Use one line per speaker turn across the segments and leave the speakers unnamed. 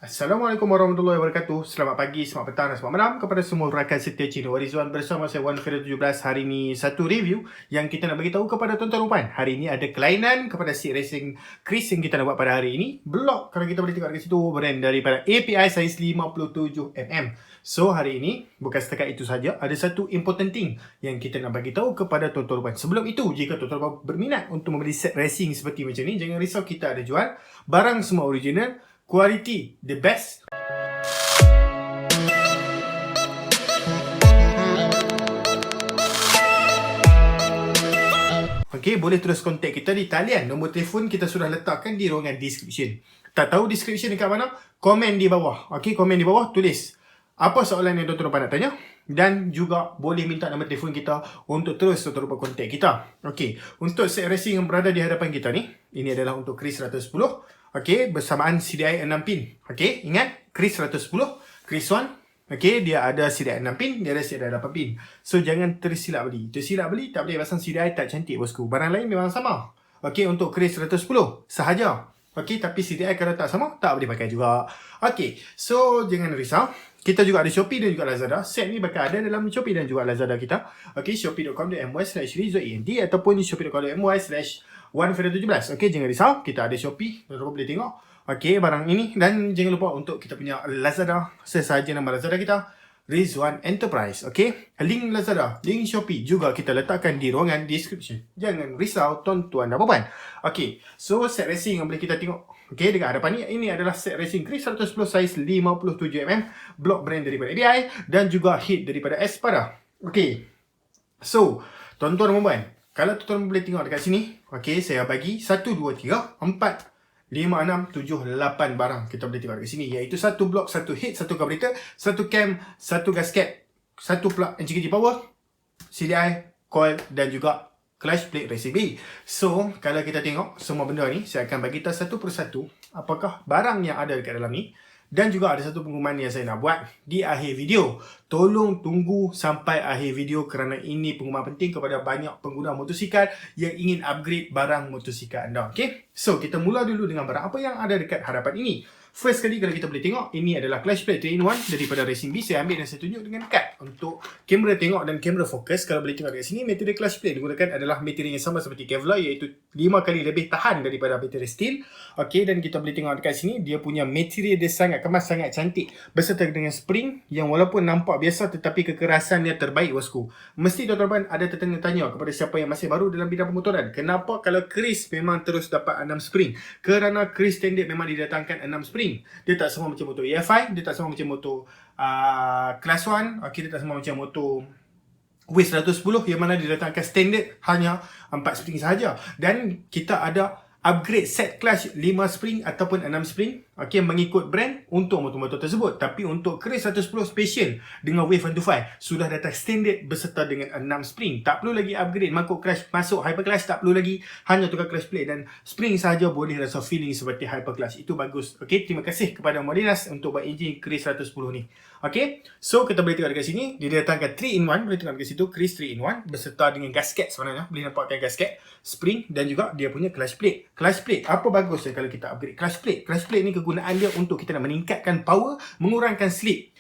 Assalamualaikum warahmatullahi wabarakatuh. Selamat pagi, selamat petang dan selamat malam kepada semua rakan setia Cina Warizwan bersama saya Wan Firdaus 17. Hari ini satu review yang kita nak bagi tahu kepada tuan-tuan rupan. Hari ini ada kelainan kepada seat racing Chris yang kita nak buat pada hari ini. Blok, kalau kita boleh tengok dekat situ, brand daripada API saiz 57mm. So hari ini bukan setakat itu saja, ada satu important thing yang kita nak bagi tahu kepada tuan-tuan rupan. Sebelum itu, jika tuan-tuan rupan berminat untuk membeli set racing seperti macam ni, jangan risau, kita ada jual barang semua original, quality the best. Okey, boleh terus kontak kita di talian. Nombor telefon kita sudah letakkan di ruangan description. Tak tahu description dekat mana? Komen di bawah. Okey, komen di bawah, tulis apa soalan yang tuan-tuan nak tanya, dan juga boleh minta nombor telefon kita untuk terus tuan-tuan kontak kita. Okey, untuk set racing yang berada di hadapan kita ni, ini adalah untuk Chris 110. Okey, bersamaan CDI 6 pin. Okey, ingat Chris 110, Chris One. Okey, dia ada CDI 6 pin, dia ada CDI 8 pin. So jangan tersilap beli. Tersilap beli tak boleh pasang CDI tak cantik bosku. Barang lain memang sama. Okey, untuk Chris 110 sahaja. Okey, tapi CDI kalau tak sama tak boleh pakai juga. Okey, so jangan risau. Kita juga ada Shopee dan juga Lazada. Set ni bakal ada dalam Shopee dan juga Lazada kita. Okey, shopee.com.my/rizwan ataupun shopee.com.my/1firdaus17. Okey, jangan risau. Kita ada Shopee. Tuan-tuan boleh tengok. Okey, barang ini. Dan jangan lupa untuk kita punya Lazada. Sesaja nama Lazada kita, Rizwan Enterprise. Okey, link Lazada, link Shopee juga kita letakkan di ruangan description. Jangan risau tuan-tuan dan puan. Okey, so set racing yang boleh kita tengok. Okey, dekat hadapan ni, ini adalah set racing Chris 110 saiz 57mm, block brand daripada ABI dan juga hit daripada Espada. Okey, so tuan-tuan dan puan, kalau tuan-tuan boleh tengok dekat sini, okey, saya bagi 1, 2, 3, 4, 5, 6, 7, 8 barang kita boleh tengok dekat sini, iaitu satu block, satu hit, satu carburetor, satu cam, satu gasket, satu plug NGKG power, CDI, coil dan juga clutch plate racing B. So, kalau kita tengok semua benda ni, saya akan bagi tahu satu persatu apakah barang yang ada dekat dalam ni. Dan juga ada satu pengumuman yang saya nak buat di akhir video. Tolong tunggu sampai akhir video kerana ini pengumuman penting kepada banyak pengguna motosikal yang ingin upgrade barang motosikal anda. Okay? So, kita mula dulu dengan barang apa yang ada dekat hadapan ini. First kali kalau kita boleh tengok, ini adalah clutch plate 3-in-1 daripada Racing B. Saya ambil dan saya tunjuk dengan kad untuk kamera tengok dan kamera fokus. Kalau boleh tengok dekat sini, material clutch plate digunakan adalah material yang sama seperti Kevlar, iaitu 5 kali lebih tahan daripada material steel. Okey, dan kita boleh tengok dekat sini, dia punya material dia sangat kemas, sangat cantik, berserta dengan spring yang walaupun nampak biasa tetapi kekerasannya terbaik bosku. Mesti tuan-tuan ada tertanya-tanya kepada siapa yang masih baru dalam bidang pemotoran, kenapa kalau Chris memang terus dapat 6 spring? Kerana Chris standard memang didatangkan 6 spring. Dia tak sama macam motor EFI, dia tak sama macam motor Class 1, okay, dia tak sama macam motor W110 yang mana didatangkan standard hanya 4 spring sahaja. Dan kita ada upgrade set clutch 5 spring ataupun 6 spring, okay, mengikut brand untuk motor-motor tersebut. Tapi untuk Chris 110 special dengan Wave 125 sudah datang standard berserta dengan 6 spring. Tak perlu lagi upgrade mangkuk clutch masuk hyper clutch, tak perlu lagi, hanya tukar clutch plate dan spring sahaja boleh rasa feeling seperti hyper clutch. Itu bagus. Okay, terima kasih kepada Modinas untuk buat enjin Chris 110 ni. Okay, so kita boleh tengok dekat sini, dia datangkan 3-in-1, boleh tengok dekat situ, Chris 3-in-1 berserta dengan gasket sebenarnya, boleh nampakkan gasket, spring dan juga dia punya clutch plate. Clutch plate, apa bagusnya kalau kita upgrade clutch plate? Clutch plate ni kegunaan dia untuk kita nak meningkatkan power, mengurangkan slip.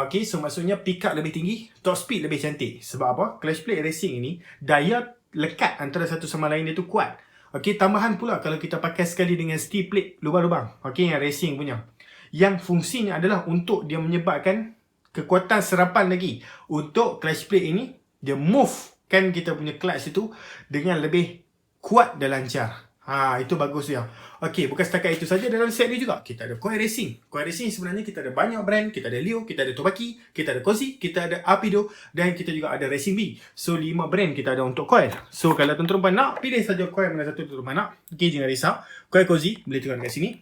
Okay, so maksudnya pick up lebih tinggi, top speed lebih cantik. Sebab apa? Clutch plate racing ini, daya lekat antara satu sama lain dia tu kuat. Okay, tambahan pula kalau kita pakai sekali dengan steel plate lubang-lubang, okay, yang racing punya, yang fungsinya adalah untuk dia menyebabkan kekuatan serapan lagi. Untuk clutch plate ini, dia move kan kita punya clutch itu dengan lebih kuat dan lancar. Itu bagus dia. Okey, bukan setakat itu saja, dalam set ni juga kita ada coil racing. Coil racing sebenarnya kita ada banyak brand. Kita ada Leo, kita ada Tobaki, kita ada Kozi, kita ada Apido dan kita juga ada Racing B. So 5 brand kita ada untuk coil. So kalau tuan-tuan nak, pilih saja coil mana satu tuan-tuan nak. Okey, jangan risau. Coil Kozi boleh tengok kat sini.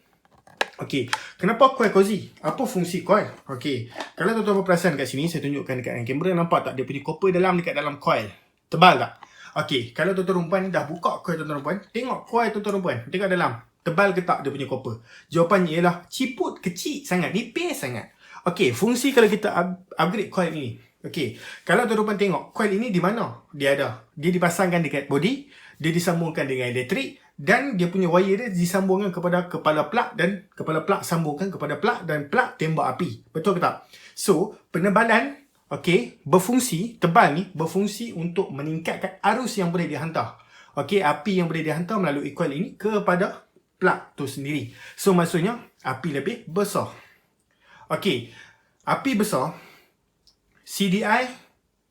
Okey, kenapa coil Kozi? Apa fungsi coil? Okey, kalau tuan-tuan perasan kat sini, saya tunjukkan dekat kamera, nampak tak dia punya copper dalam dekat dalam coil? Tebal tak? Okey, kalau tuan-tuan rumpuan dah buka coil tuan-tuan rumpuan, tengok coil tuan-tuan rumpuan, tengok dalam, tebal ke tak dia punya copper? Jawapannya ialah ciput, kecil sangat, nipis sangat. Okey, fungsi kalau kita upgrade coil ini. Okey, kalau tuan-tuan rumpuan tengok, coil ini di mana dia ada? Dia dipasangkan dekat body, dia disambungkan dengan elektrik Dan dia punya wire dia disambungkan kepada kepala plug dan kepala plug sambungkan kepada plug dan plug tembak api. Betul ke tak? So, penebalan berfungsi, tebal ni berfungsi untuk meningkatkan arus yang boleh dihantar. Api yang boleh dihantar melalui coil ini kepada plug tu sendiri. So, maksudnya api lebih besar. Api besar, CDI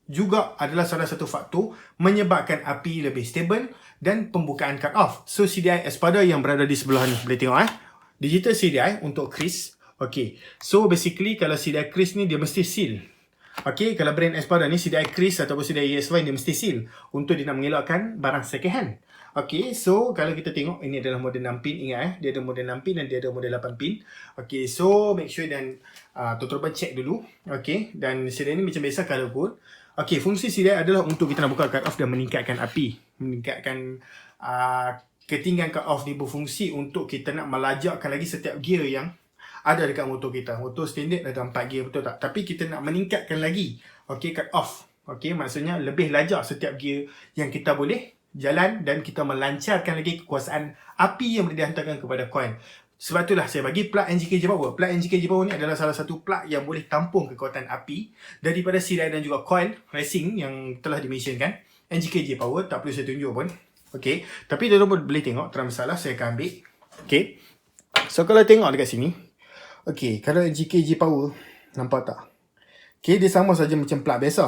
juga adalah salah satu faktor menyebabkan api lebih stable dan pembukaan cut off. So CDI Espada yang berada di sebelah ni, boleh tengok digital CDI untuk Kris. So basically kalau CDI Kris ni dia mesti seal. Kalau brand Espada ni CDI Kris ataupun CDI ESY dia mesti seal untuk dia nak mengelakkan barang second hand. So kalau kita tengok ini adalah model 6 pin, ingat dia ada model 6 pin dan dia ada model 8 pin. So make sure dan tuan-tuan check dulu. Dan CDI ni macam biasa colorful. Fungsi CDI adalah untuk kita nak buka cut off dan meningkatkan api. Meningkatkan ketinggian cut off ni berfungsi untuk kita nak melajakkan lagi setiap gear yang ada dekat motor kita. Motor standard ada 4 gear, betul tak? Tapi kita nak meningkatkan lagi cut off. Maksudnya lebih lajak setiap gear yang kita boleh jalan dan kita melancarkan lagi kekuasaan api yang boleh dihantarkan kepada coil. Sebab itulah saya bagi plug NGKJ Power. Plug NGKJ Power ni adalah salah satu plug yang boleh tampung kekuatan api daripada CDI dan juga coil racing yang telah dimentionkan. NGKJ Power, tak perlu saya tunjuk pun. Tapi tuan-tuan boleh tengok, tak ada masalah, saya akan ambil. So kalau tengok dekat sini, kalau NGKJ Power, nampak tak? Dia sama saja macam plug biasa.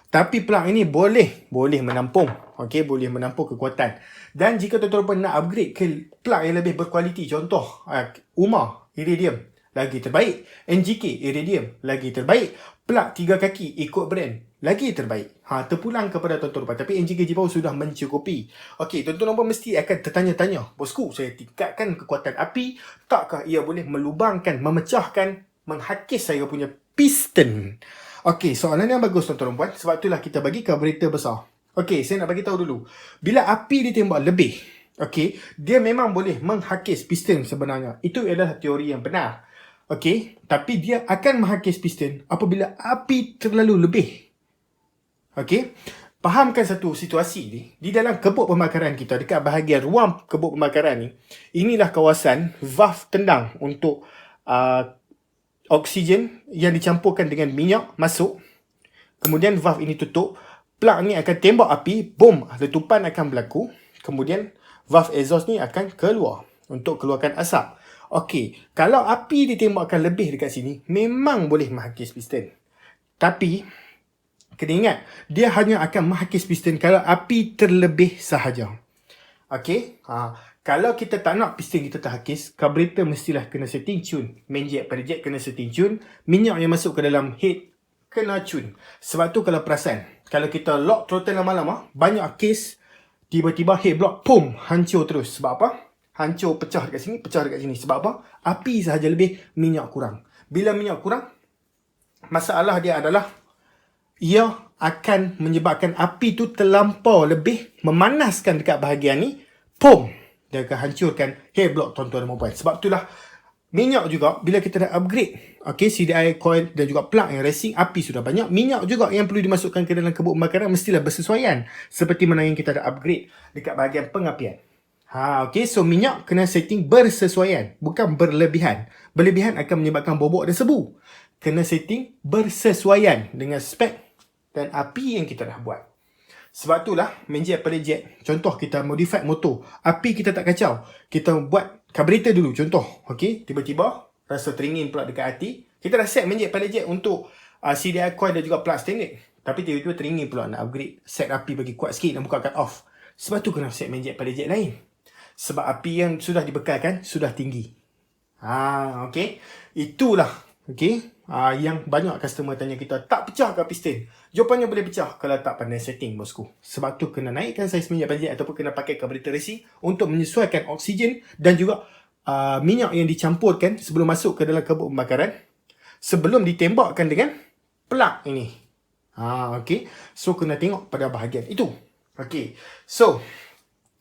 Tapi plug ini boleh menampung. Boleh menampung kekuatan. Dan jika tuan-tuan nak upgrade ke plug yang lebih berkualiti, contoh UMA Iridium, lagi terbaik. NGK Iridium, lagi terbaik. Plug 3 kaki ikut brand, lagi terbaik. Terpulang kepada tuan-tuan. Tapi NGK Power sudah mencukupi. Tuan-tuan pun mesti akan tertanya-tanya, bosku, saya tingkatkan kekuatan api, takkah ia boleh melubangkan, memecahkan, menghakis saya punya piston? Soalan yang bagus tuan-tuan puan. Sebab itulah kita bagi carburetor besar. Saya nak bagi tahu dulu. Bila api ditembak lebih, dia memang boleh menghakis piston sebenarnya. Itu adalah teori yang benar. Tapi dia akan menghakis piston apabila api terlalu lebih. Fahamkan satu situasi ni. Di dalam kebuk pembakaran kita, dekat bahagian ruang kebuk pembakaran ni, inilah kawasan valve tendang untuk oksigen yang dicampurkan dengan minyak masuk. Kemudian valve ini tutup. Plug ni akan tembak api. Boom. Letupan akan berlaku. Kemudian valve exhaust ni akan keluar untuk keluarkan asap. Kalau api ditembakkan lebih dekat sini, memang boleh menghakis piston. Tapi kena ingat, dia hanya akan menghakis piston kalau api terlebih sahaja. Kalau kita tak nak piston kita terhakis, carburetor mestilah kena setting tune. Main jet pada jet kena setting tune. Minyak yang masuk ke dalam head kena tune. Sebab tu kalau perasan, kalau kita lock throttle lama-lama, banyak kes tiba-tiba head block, pum, hancur terus. Sebab apa? Hancur, pecah dekat sini, pecah dekat sini. Sebab apa? Api sahaja lebih, minyak kurang. Bila minyak kurang, masalah dia adalah ia akan menyebabkan api tu terlampau lebih, memanaskan dekat bahagian ni, pum, dia akan hancurkan head block tuan-tuan dan puan. Sebab itulah minyak juga bila kita dah upgrade CDI, coil dan juga plug yang racing, api sudah banyak, minyak juga yang perlu dimasukkan ke dalam kebuk pembakaran mestilah bersesuaian seperti mana yang kita dah upgrade dekat bahagian pengapian. So minyak kena setting bersesuaian, bukan berlebihan. Berlebihan akan menyebabkan bobok dan sebu. Kena setting bersesuaian dengan spek dan api yang kita dah buat. Sebab itulah main jet pada jet. Contoh kita modify motor, api kita tak kacau, kita buat carburetor dulu. Contoh, tiba-tiba rasa teringin pula dekat hati, kita dah set main jet pada jet untuk CDI coil dan juga plug standard. Tapi tiba-tiba teringin pula nak upgrade, set api bagi kuat sikit dan buka cut off. Sebab tu kena set main jet pada jet lain. Sebab api yang sudah dibekalkan sudah tinggi. Itulah yang banyak customer tanya kita, tak pecah ke piston? Jawapannya boleh pecah kalau tak pandai setting, bosku. Sebab tu kena naikkan saiz minyak pada jet ataupun kena pakai carburetor racing untuk menyesuaikan oksigen dan juga minyak yang dicampurkan sebelum masuk ke dalam kebuk pembakaran, sebelum ditembakkan dengan plug ini. So kena tengok pada bahagian itu. So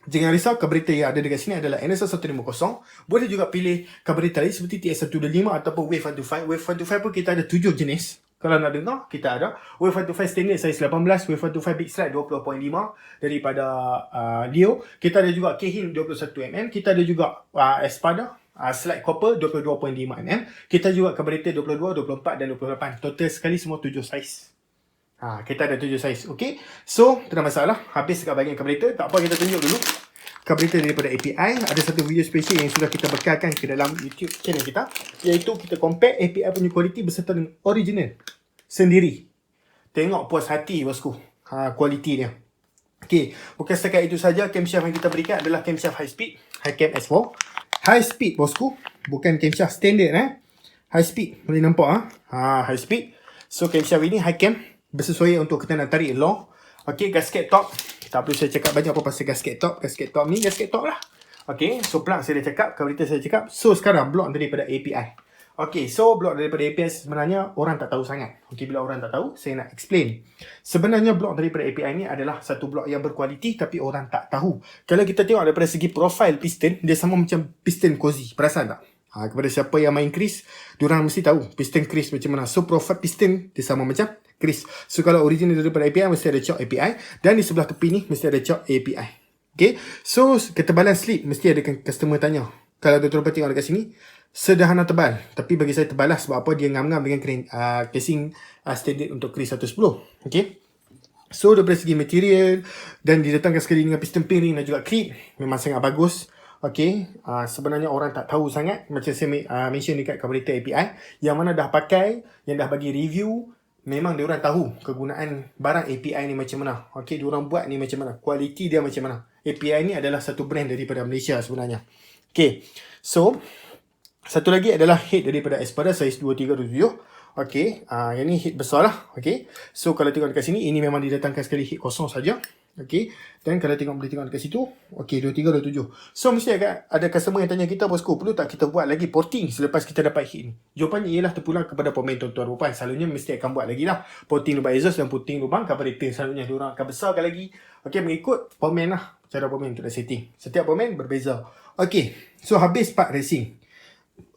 jangan risau, carburetor yang ada dekat sini adalah NSR 150. Boleh juga pilih carburetor lain seperti TS125 ataupun Wave 125. Wave 125 pun kita ada 7 jenis. Kalau nak dengar, kita ada Wave 125 standard size 18, Wave 125 big slide 20.5 daripada Leo. Kita ada juga Keihin 21mm. Kita ada juga Espada slide copper 22.5mm. Kita juga carburetor 22, 24 dan 28. Total sekali semua 7 size. Kita ada 7 size. Okay. So, tak ada masalah. Habis dekat bahagian carburetor. Tak apa, kita tunjuk dulu carburetor daripada API. Ada satu video special yang sudah kita bekalkan ke dalam YouTube channel kita, iaitu kita compare API punya kualiti beserta dengan original sendiri. Tengok puas hati bosku, kualiti dia. Okay, bukan setakat itu saja. Camshaft yang kita berikan adalah camshaft high speed, Hi-Cam S4 high speed bosku, bukan camshaft standard high speed. Boleh nampak high speed. So camshaft ini Hi-Cam, bersesuaian untuk kita nak tarik long. Okay, gasket top, tak perlu saya cakap banyak apa pasal gasket top. Gasket top ni gasket top lah. Okay, so plug saya dah cakap, carburetor saya cakap. So sekarang blok daripada API. Okay, so blok daripada API sebenarnya orang tak tahu sangat. Okay, bila orang tak tahu, saya nak explain. Sebenarnya blok daripada API ni adalah satu blok yang berkualiti tapi orang tak tahu. Kalau kita tengok daripada segi profil piston, dia sama macam piston cozy. Perasan tak? Kepada siapa yang main Chris, diorang mesti tahu piston Chris macam mana. So profil piston dia sama macam Chris. So kalau original daripada API mesti ada choke API, dan di sebelah tepi ni mesti ada choke API. Okay, so ketebalan slip mesti ada customer tanya. Kalau tuan-tuan tengok dekat sini, sederhana tebal, tapi bagi saya tebal lah. Sebab apa? Dia ngam-ngam dengan casing standard untuk Chris 110. Okay, so daripada segi material, dan didatangkan sekali dengan piston pin ring dan juga clip, memang sangat bagus. Okay, sebenarnya orang tak tahu sangat. Macam saya mention dekat carburetor API, yang mana dah pakai, yang dah bagi review, memang diorang tahu kegunaan barang API ni macam mana. Okay, diorang buat ni macam mana, kualiti dia macam mana. API ni adalah satu brand daripada Malaysia sebenarnya. Okay, so satu lagi adalah head daripada Espada size 2327. Okay, yang ni head besar lah. Okay, so kalau tengok dekat sini, ini memang didatangkan sekali head kosong saja. Okay, dan kalau boleh tengok dekat situ, okay, 2327. So mesti ada customer yang tanya kita, bosku, perlu tak kita buat lagi porting selepas kita dapat head ni? Jawapannya ialah terpulang kepada pemain tuan-tuan rupan. Selalunya mesti akan buat lagi lah porting lubang exhaust dan porting lubang carburetor. Selalunya diorang akan besarkan lagi. Okay, mengikut pemain lah, cara pemain untuk setting. Setiap pemain berbeza. Okay, so habis part racing,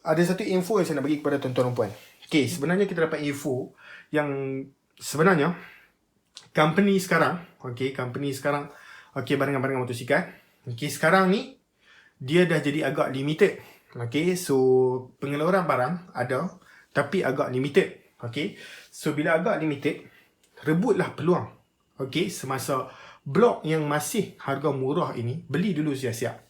ada satu info yang saya nak bagi kepada tuan-tuan dan puan. Okay, sebenarnya kita dapat info yang sebenarnya company sekarang, barangan-barangan motosikal, sekarang ni dia dah jadi agak limited. Okay, so pengeluaran barang ada tapi agak limited. Okay, so bila agak limited, rebutlah peluang. Okay, semasa blok yang masih harga murah ini, beli dulu siap-siap.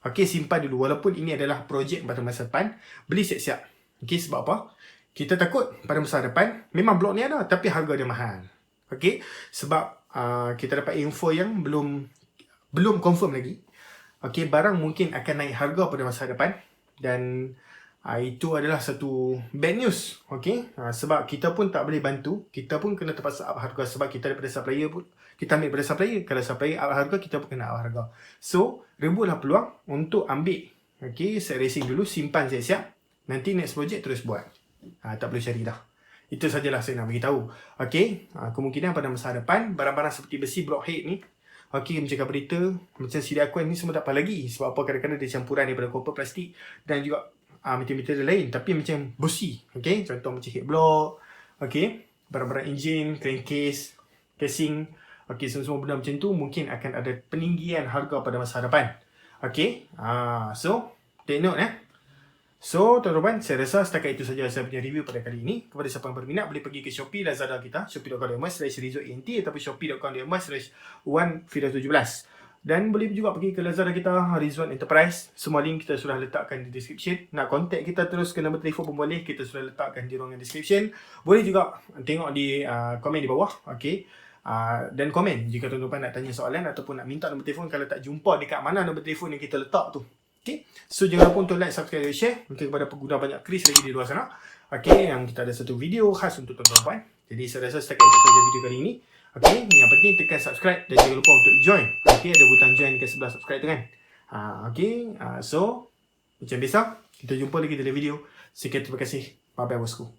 Okay, simpan dulu. Walaupun ini adalah projek pada masa depan, beli siap-siap. Okay, sebab apa? Kita takut pada masa depan, memang blok ni ada, tapi harga dia mahal. Okay, sebab kita dapat info yang belum confirm lagi. Okay, barang mungkin akan naik harga pada masa depan. Dan itu adalah satu bad news. Okay, sebab kita pun tak boleh bantu. Kita pun kena terpaksa up harga sebab kita daripada supplier pun. Kita ambil daripada supplier. Kalau supplier up harga, kita pun kena up harga. So, rebutlah peluang untuk ambil. Okay, set racing dulu, simpan siap-siap. Nanti next project terus buat. Tak perlu cari dah. Itu sajalah saya nak beritahu. Okay, kemungkinan pada masa depan, barang-barang seperti besi blockhead ni, okay, macam carburetor, macam silikon ni semua tak apa lagi. Sebab apa? Kadang-kadang dia campuran daripada copper, plastik dan juga material lain. Tapi macam besi. Okay, contoh macam head block. Okay, barang-barang engine, crankcase, casing. Okay, semua benda macam tu mungkin akan ada peninggian harga pada masa depan. Okay, so take note So, tuan-tuan, saya rasa setakat itu saja saya punya review pada kali ini. Kepada siapa yang berminat, boleh pergi ke Shopee, Lazada kita, shopee.com.my/RizoENT ataupun shopee.com.my/1Firdaus17. Dan boleh juga pergi ke Lazada kita, Rizwan Enterprise. Semua link kita sudah letakkan di description. Nak contact kita terus ke nombor telefon pun boleh. Kita sudah letakkan di ruangan description. Boleh juga tengok di komen di bawah. Okay. Dan komen jika tuan-tuan nak tanya soalan ataupun nak minta nombor telefon kalau tak jumpa dekat mana nombor telefon yang kita letak tu. Okay. So jangan lupa untuk like, subscribe dan share untuk kepada pengguna banyak Chris lagi di luar sana. Okay, yang kita ada satu video khas untuk tuan-tuan. Jadi saya rasa setakat itu saja video kali ini. Okay, yang penting tekan subscribe dan jangan lupa untuk join. Okay, ada butang join dekat sebelah subscribe tu kan. Okay, so macam biasa kita jumpa lagi dalam video. Sekian, terima kasih. Bye bye bosku.